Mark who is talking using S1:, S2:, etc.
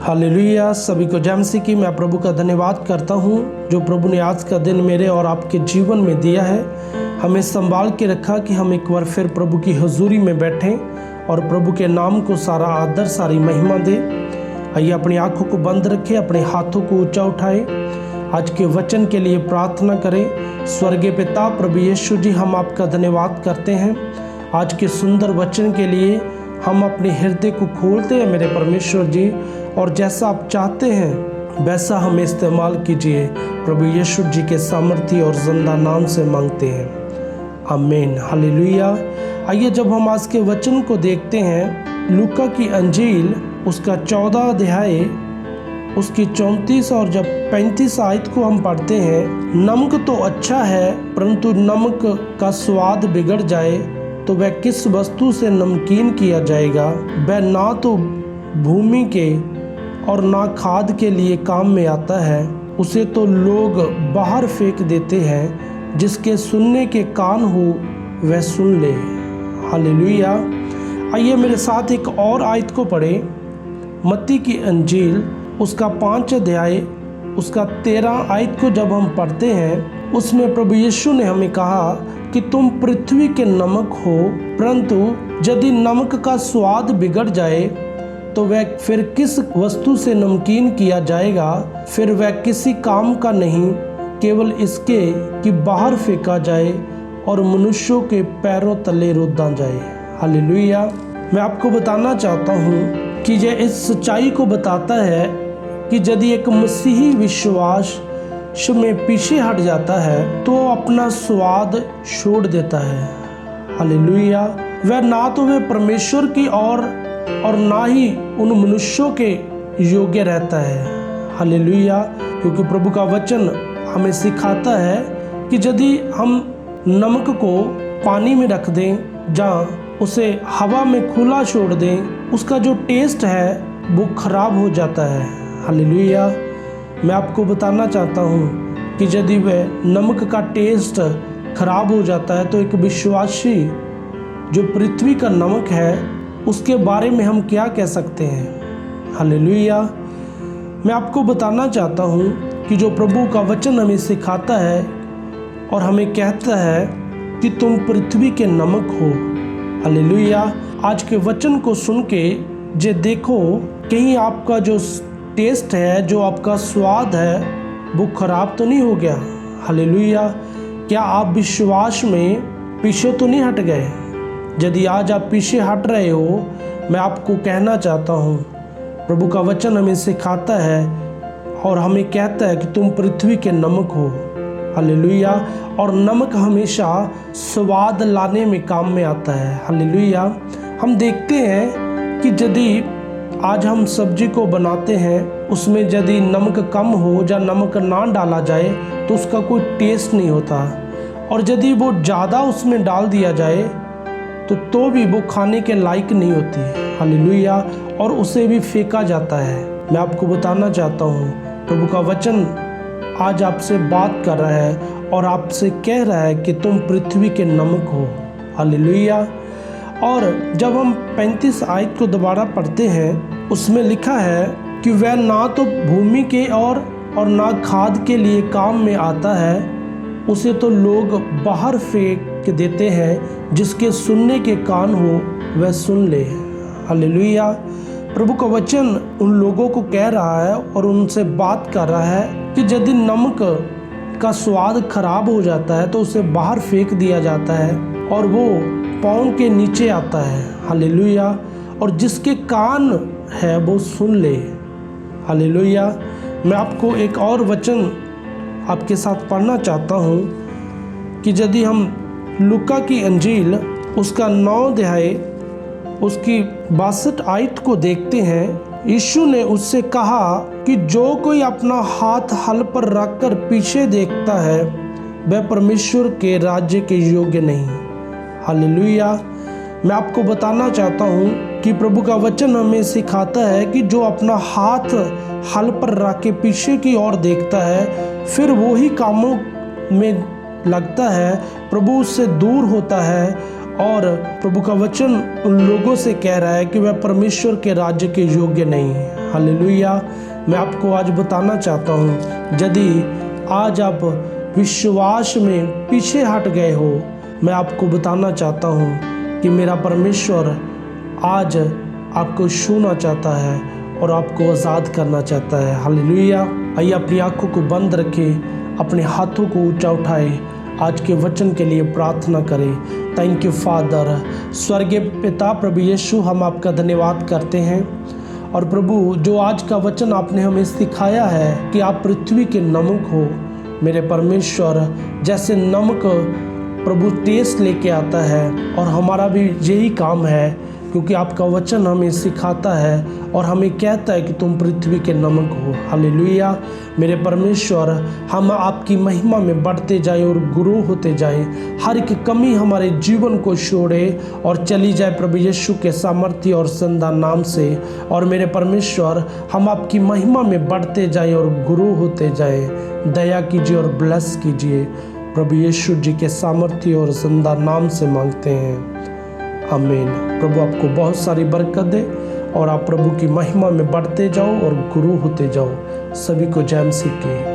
S1: Hallelujah. सभी को जय मसीह की। मैं प्रभु का धन्यवाद करता हूँ जो प्रभु ने आज का दिन मेरे और आपके जीवन में दिया है, हमें संभाल के रखा कि हम एक बार फिर प्रभु की हुजूरी में बैठें और प्रभु के नाम को सारा आदर सारी महिमा दे। आइए अपनी आंखों को बंद रखें, अपने हाथों को ऊंचा उठाएं, आज के वचन के लिए प्रार्थना करें। स्वर्गीय पिता प्रभु यीशु जी, हम आपका धन्यवाद करते हैं आज के सुंदर वचन के लिए। हम अपने हृदय को खोलते हैं मेरे परमेश्वर जी, और जैसा आप चाहते हैं वैसा हमें इस्तेमाल कीजिए। प्रभु यीशु जी के सामर्थ्य और जिंदा नाम से मांगते हैं, आमीन। हालेलुया। आइए जब हम आज के वचन को देखते हैं, लूका की अंजील उसका 14 अध्याय उसकी 34 और जब 35 आयत को हम पढ़ते हैं, नमक तो अच्छा है परंतु नमक का स्वाद बिगड़ जाए तो वह किस वस्तु से नमकीन किया जाएगा। वह ना तो भूमि के और ना खाद के लिए काम में आता है, उसे तो लोग बाहर फेंक देते हैं। जिसके सुनने के कान हो वह सुन ले। हालेलुया। आइए मेरे साथ एक और आयत को पढ़ें, मत्ती की अंजील उसका 5 अध्याय उसका 13 आयत को जब हम पढ़ते हैं, उसमें प्रभु यीशु ने हमें कहा कि तुम पृथ्वी के नमक हो, परंतु यदि नमक का स्वाद बिगड़ जाए तो वह फिर किस वस्तु से नमकीन किया जाएगा। फिर वह किसी काम का नहीं, केवल इसके कि बाहर फेंका जाए और मनुष्यों के पैरों तले रोदा जाए। हालेलुया। मैं आपको बताना चाहता हूँ कि यह इस सच्चाई को बताता है कि यदि एक मसीही विश्वास में पीछे हट जाता है तो अपना स्वाद छोड़ देता है। हालेलुया। वह ना तो वह परमेश्वर की और ना ही उन मनुष्यों के योग्य रहता है। हालेलुया। क्योंकि प्रभु का वचन हमें सिखाता है कि यदि हम नमक को पानी में रख दें, जहाँ उसे हवा में खुला छोड़ दें, उसका जो टेस्ट है वो खराब हो जाता है। हालेलुया। मैं आपको बताना चाहता हूँ कि यदि वह नमक का टेस्ट खराब हो जाता है तो एक विश्वासी जो पृथ्वी का नमक है उसके बारे में हम क्या कह सकते हैं। हालेलुया। मैं आपको बताना चाहता हूँ कि जो प्रभु का वचन हमें सिखाता है और हमें कहता है कि तुम पृथ्वी के नमक हो। हालेलुया। आज के वचन को सुन के जे देखो कहीं आपका जो टेस्ट है, जो आपका स्वाद है, वो खराब तो नहीं हो गया। हालेलुया। क्या आप विश्वास में पीछे तो नहीं हट गए? यदि आज आप पीछे हट रहे हो, मैं आपको कहना चाहता हूँ प्रभु का वचन हमें सिखाता है और हमें कहता है कि तुम पृथ्वी के नमक हो। हालेलुया। और नमक हमेशा स्वाद लाने में काम में आता है। हालेलुया। हम देखते हैं कि यदि आज हम सब्जी को बनाते हैं, उसमें यदि नमक कम हो या नमक ना डाला जाए तो उसका कोई टेस्ट नहीं होता, और यदि वो ज़्यादा उसमें डाल दिया जाए तो भी वो खाने के लायक नहीं होती। हालेलुया। और उसे भी फेंका जाता है। मैं आपको बताना चाहता हूँ प्रभु का वचन आज आपसे बात कर रहा है और आपसे कह रहा है कि तुम पृथ्वी के नमक हो। हालेलुया। और जब हम 35 आयत को दोबारा पढ़ते हैं, उसमें लिखा है कि वह ना तो भूमि के और ना खाद के लिए काम में आता है, उसे तो लोग बाहर फेंक देते हैं। जिसके सुनने के कान हो वह सुन ले। हालेलुया। प्रभु का वचन उन लोगों को कह रहा है और उनसे बात कर रहा है कि यदि नमक का स्वाद खराब हो जाता है तो उसे बाहर फेंक दिया जाता है और वो पाँव के नीचे आता है। हालेलुया। और जिसके कान है वो सुन ले। हालेलुया। मैं आपको एक और वचन आपके साथ पढ़ना चाहता हूँ कि यदि हम लूका की अंजील उसका 9 अध्याय उसकी 62 आयत को देखते हैं, यीशु ने उससे कहा कि जो कोई अपना हाथ हल पर रखकर पीछे देखता है वह परमेश्वर के राज्य के योग्य नहीं। हालेलुया। मैं आपको बताना चाहता हूँ कि प्रभु का वचन हमें सिखाता है कि जो अपना हाथ हल पर रख के पीछे की ओर देखता है, फिर वो ही कामों में लगता है, प्रभु उससे दूर होता है और प्रभु का वचन उन लोगों से कह रहा है कि वह परमेश्वर के राज्य के योग्य नहीं है। हालेलुया। मैं आपको आज बताना चाहता हूँ, यदि आज आप विश्वास में पीछे हट गए हो, मैं आपको बताना चाहता हूँ कि मेरा परमेश्वर आज आपको छूना चाहता है और आपको आज़ाद करना चाहता है। हालेलुया। आइए अपनी आंखों को बंद रखें, अपने हाथों को ऊंचा उठाए, आज के वचन के लिए प्रार्थना करें। Thank you father. स्वर्गीय पिता प्रभु यीशु, हम आपका धन्यवाद करते हैं। और प्रभु, जो आज का वचन आपने हमें सिखाया है कि आप पृथ्वी के नमक हो, मेरे परमेश्वर, जैसे नमक प्रभु टेस्ट लेके आता है, और हमारा भी यही काम है, क्योंकि आपका वचन हमें सिखाता है और हमें कहता है कि तुम पृथ्वी के नमक हो। हालेलुया। मेरे परमेश्वर, हम आपकी महिमा में बढ़ते जाएं और गुरु होते जाएं, हर एक कमी हमारे जीवन को छोड़े और चली जाए प्रभु यीशु के सामर्थ्य और जिंदा नाम से। और मेरे परमेश्वर, हम आपकी महिमा में बढ़ते जाएं और गुरु होते जाएं। दया कीजिए और ब्लेस कीजिए, प्रभु यीशु जी के सामर्थ्य और जिंदा नाम से मांगते हैं, आमीन। प्रभु आपको बहुत सारी बरकत दे और आप प्रभु की महिमा में बढ़ते जाओ और गुरु होते जाओ। सभी को जय मसीह की।